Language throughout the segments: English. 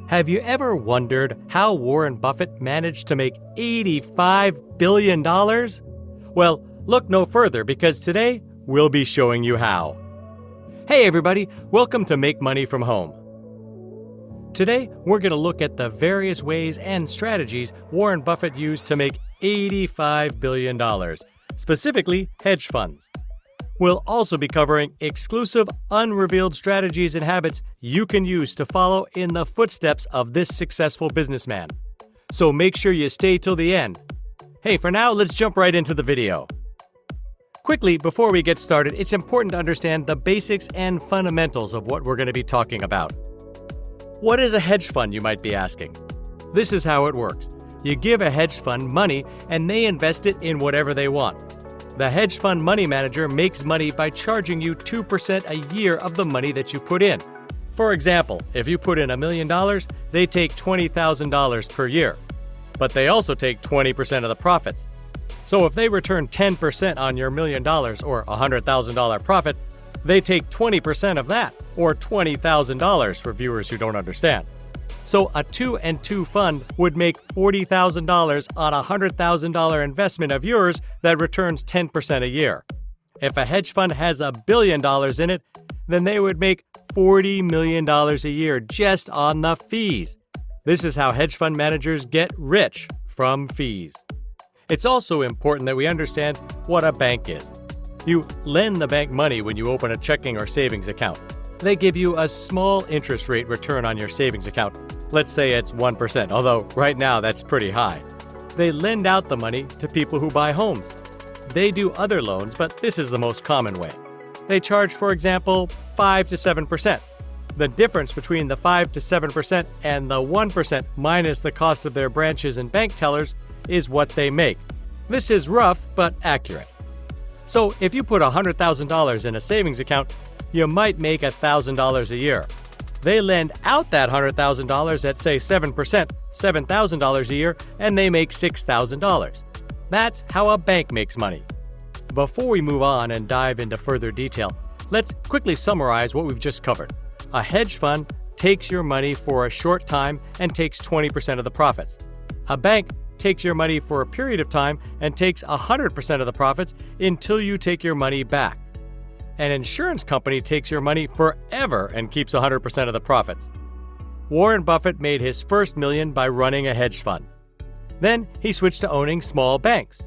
Have you ever wondered how Warren Buffett managed to make $85 billion? Well, look no further because today we'll be showing you how. Hey everybody, welcome to Make Money from Home. Today we're going to look at the various ways and strategies Warren Buffett used to make $85 billion, specifically hedge funds. We'll also be covering exclusive, unrevealed strategies and habits you can use to follow in the footsteps of this successful businessman. So make sure you stay till the end. Hey, for now, let's jump right into the video. Quickly, before we get started, it's important to understand the basics and fundamentals of what we're going to be talking about. What is a hedge fund, you might be asking? This is how it works. You give a hedge fund money and they invest it in whatever they want. The hedge fund money manager makes money by charging you 2% a year of the money that you put in. For example, if you put in $1 million, they take $20,000 per year. But they also take 20% of the profits. So if they return 10% on your $1 million or $100,000 profit, they take 20% of that, or $20,000 for viewers who don't understand. So a 2 and 2 fund would make $40,000 on a $100,000 investment of yours that returns 10% a year. If a hedge fund has $1 billion in it, then they would make $40 million a year just on the fees. This is how hedge fund managers get rich, from fees. It's also important that we understand what a bank is. You lend the bank money when you open a checking or savings account. They give you a small interest rate return on your savings account. Let's say it's 1%, although right now that's pretty high. They lend out the money to people who buy homes. They do other loans, but this is the most common way. They charge, for example, 5 to 7%. The difference between the 5 to 7% and the 1% minus the cost of their branches and bank tellers is what they make. This is rough, but accurate. So if you put $100,000 in a savings account, you might make $1,000 a year. They lend out that $100,000 at, say, 7%, $7,000 a year, and they make $6,000. That's how a bank makes money. Before we move on and dive into further detail, let's quickly summarize what we've just covered. A hedge fund takes your money for a short time and takes 20% of the profits. A bank takes your money for a period of time and takes 100% of the profits until you take your money back. An insurance company takes your money forever and keeps 100% of the profits. Warren Buffett made his first million by running a hedge fund. Then he switched to owning small banks.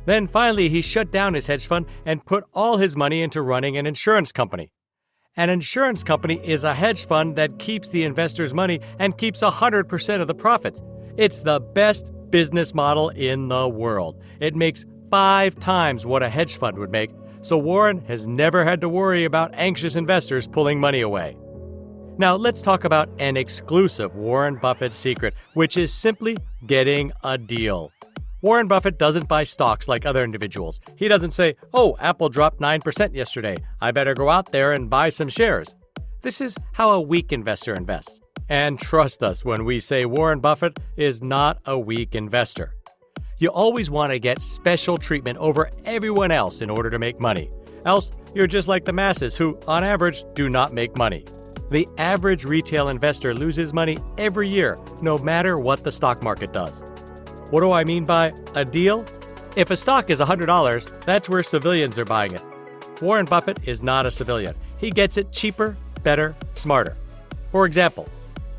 Then finally he shut down his hedge fund and put all his money into running an insurance company. An insurance company is a hedge fund that keeps the investors' money and keeps 100% of the profits. It's the best business model in the world. It makes 5 times what a hedge fund would make, so Warren has never had to worry about anxious investors pulling money away. Now let's talk about an exclusive Warren Buffett secret, which is simply getting a deal. Warren Buffett doesn't buy stocks like other individuals. He doesn't say, "Oh, Apple dropped 9% yesterday. I better go out there and buy some shares." This is how a weak investor invests. And trust us when we say Warren Buffett is not a weak investor. You always want to get special treatment over everyone else in order to make money. Else, you're just like the masses who, on average, do not make money. The average retail investor loses money every year, no matter what the stock market does. What do I mean by a deal? If a stock is $100, that's where civilians are buying it. Warren Buffett is not a civilian. He gets it cheaper, better, smarter. For example,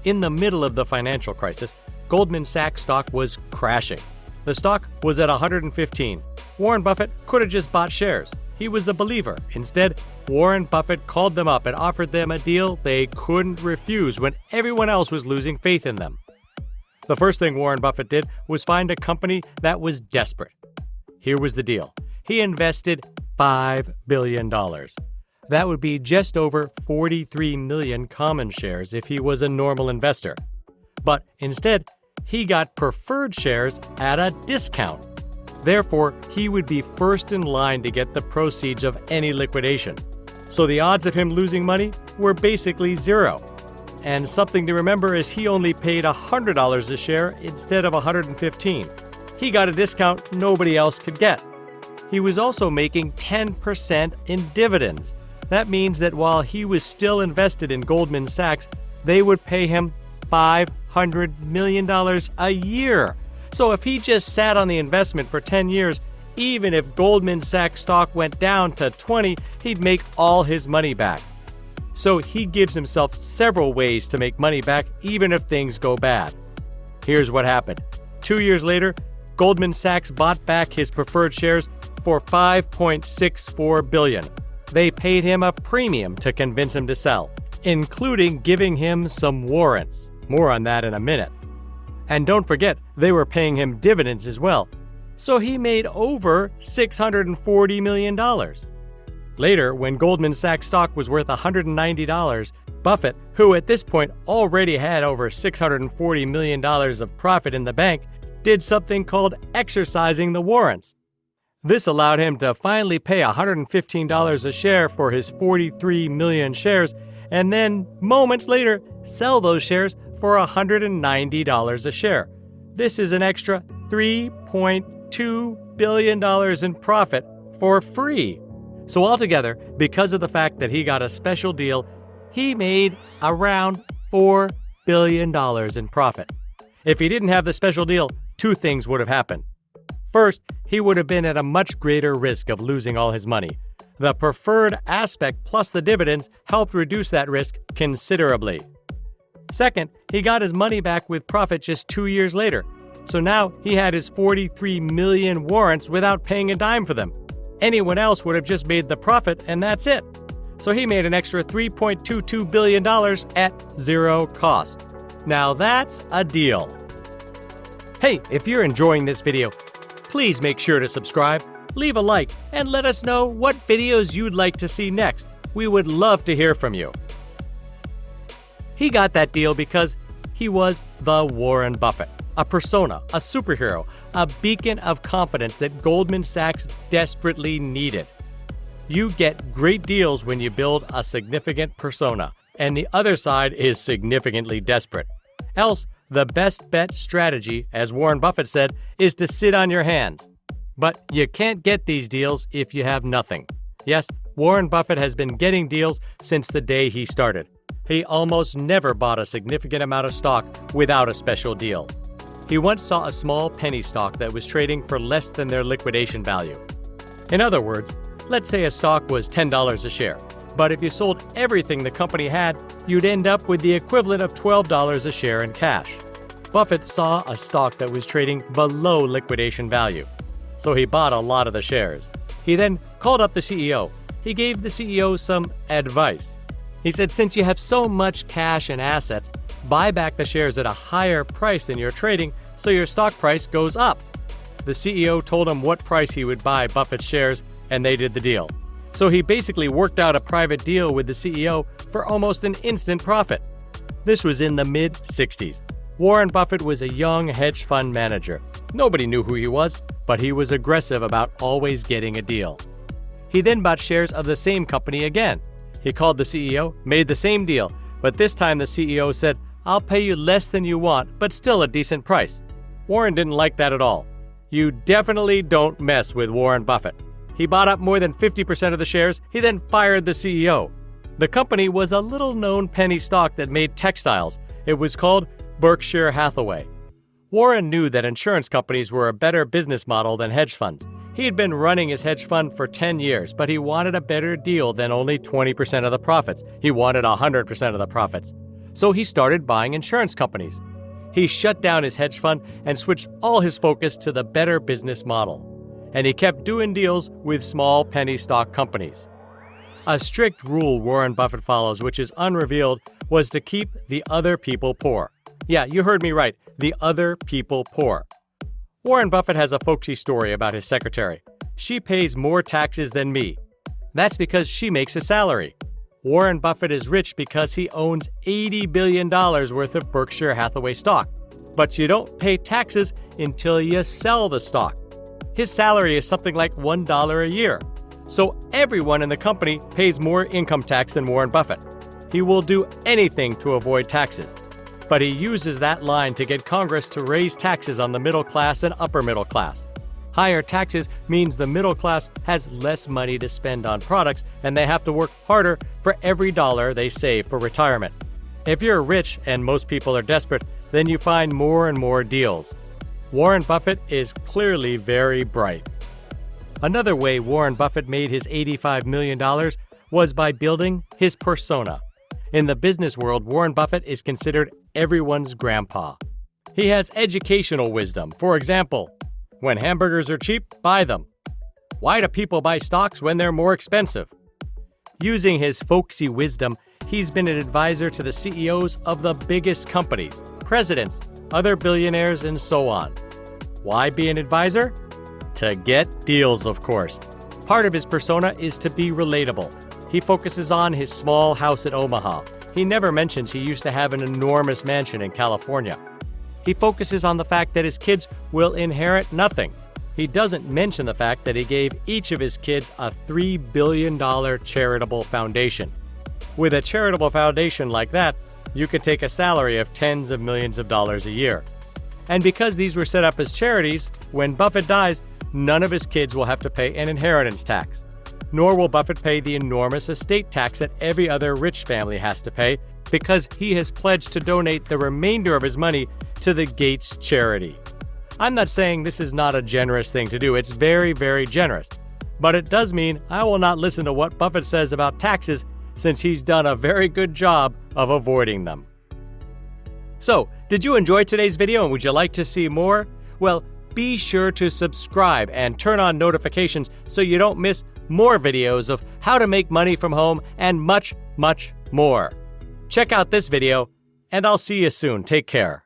in the middle of the financial crisis, Goldman Sachs stock was crashing. The stock was at 115. Warren Buffett could have just bought shares. He was a believer. Instead, Warren Buffett called them up and offered them a deal they couldn't refuse when everyone else was losing faith in them. The first thing Warren Buffett did was find a company that was desperate. Here was the deal. He invested $5 billion. That would be just over 43 million common shares if he was a normal investor. But instead, he got preferred shares at a discount. Therefore, he would be first in line to get the proceeds of any liquidation. So the odds of him losing money were basically zero. And something to remember is he only paid $100 a share instead of $115. He got a discount nobody else could get. He was also making 10% in dividends. That means that while he was still invested in Goldman Sachs, they would pay him $500 million a year. So if he just sat on the investment for 10 years, even if Goldman Sachs stock went down to 20, he'd make all his money back. So he gives himself several ways to make money back even if things go bad. Here's what happened. 2 years later, Goldman Sachs bought back his preferred shares for $5.64 billion. They paid him a premium to convince him to sell, including giving him some warrants. More on that in a minute. And don't forget, they were paying him dividends as well. So he made over $640 million. Later, when Goldman Sachs stock was worth $190, Buffett, who at this point already had over $640 million of profit in the bank, did something called exercising the warrants. This allowed him to finally pay $115 a share for his 43 million shares, and then, moments later, sell those shares for $190 a share. This is an extra $3.2 billion in profit for free. So altogether, because of the fact that he got a special deal, he made around $4 billion in profit. If he didn't have the special deal, two things would have happened. First, he would have been at a much greater risk of losing all his money. The preferred aspect plus the dividends helped reduce that risk considerably. Second, he got his money back with profit just 2 years later. So now he had his 43 million warrants without paying a dime for them. Anyone else would have just made the profit and that's it. So he made an extra $3.22 billion at zero cost. Now that's a deal. Hey, if you're enjoying this video, please make sure to subscribe, leave a like, and let us know what videos you'd like to see next. We would love to hear from you. He got that deal because he was the Warren Buffett, a persona, a superhero, a beacon of confidence that Goldman Sachs desperately needed. You get great deals when you build a significant persona, and the other side is significantly desperate. Else, the best bet strategy, as Warren Buffett said, is to sit on your hands. But you can't get these deals if you have nothing. Yes, Warren Buffett has been getting deals since the day he started. He almost never bought a significant amount of stock without a special deal. He once saw a small penny stock that was trading for less than their liquidation value. In other words, let's say a stock was $10 a share, but if you sold everything the company had, you'd end up with the equivalent of $12 a share in cash. Buffett saw a stock that was trading below liquidation value, so he bought a lot of the shares. He then called up the CEO. He gave the CEO some advice. He said, since you have so much cash and assets, buy back the shares at a higher price than you're trading so your stock price goes up. The CEO told him what price he would buy Buffett's shares, and they did the deal. So he basically worked out a private deal with the CEO for almost an instant profit. This was in the mid-60s. Warren Buffett was a young hedge fund manager. Nobody knew who he was, but he was aggressive about always getting a deal. He then bought shares of the same company again. He called the CEO, made the same deal, but this time the CEO said, I'll pay you less than you want, but still a decent price. Warren didn't like that at all. You definitely don't mess with Warren Buffett. He bought up more than 50% of the shares. He then fired the CEO. The company was a little-known penny stock that made textiles. It was called Berkshire Hathaway. Warren knew that insurance companies were a better business model than hedge funds. He had been running his hedge fund for 10 years, but he wanted a better deal than only 20% of the profits. He wanted 100% of the profits. So he started buying insurance companies. He shut down his hedge fund and switched all his focus to the better business model. And he kept doing deals with small penny stock companies. A strict rule Warren Buffett follows, which is unrevealed, was to keep the other people poor. Yeah, you heard me right, the other people poor. Warren Buffett has a folksy story about his secretary. She pays more taxes than me. That's because she makes a salary. Warren Buffett is rich because he owns $80 billion worth of Berkshire Hathaway stock. But you don't pay taxes until you sell the stock. His salary is something like $1 a year. So everyone in the company pays more income tax than Warren Buffett. He will do anything to avoid taxes. But he uses that line to get Congress to raise taxes on the middle class and upper middle class. Higher taxes means the middle class has less money to spend on products, and they have to work harder for every dollar they save for retirement. If you're rich and most people are desperate, then you find more and more deals. Warren Buffett is clearly very bright. Another way Warren Buffett made his $85 million was by building his persona. In the business world, Warren Buffett is considered everyone's grandpa. He has educational wisdom. For example, when hamburgers are cheap, buy them. Why do people buy stocks when they're more expensive? Using his folksy wisdom, he's been an advisor to the CEOs of the biggest companies, presidents, other billionaires, and so on. Why be an advisor? To get deals, of course. Part of his persona is to be relatable. He focuses on his small house in Omaha. He never mentions he used to have an enormous mansion in California. He focuses on the fact that his kids will inherit nothing. He doesn't mention the fact that he gave each of his kids a $3 billion charitable foundation. With a charitable foundation like that, you could take a salary of tens of millions of dollars a year. And because these were set up as charities, when Buffett dies, none of his kids will have to pay an inheritance tax. Nor will Buffett pay the enormous estate tax that every other rich family has to pay, because he has pledged to donate the remainder of his money to the Gates charity. I'm not saying this is not a generous thing to do. It's very, very generous. But it does mean I will not listen to what Buffett says about taxes, since he's done a very good job of avoiding them. So, did you enjoy today's video and would you like to see more? Well, be sure to subscribe and turn on notifications so you don't miss more videos of how to make money from home and much, much more. Check out this video, and I'll see you soon. Take care.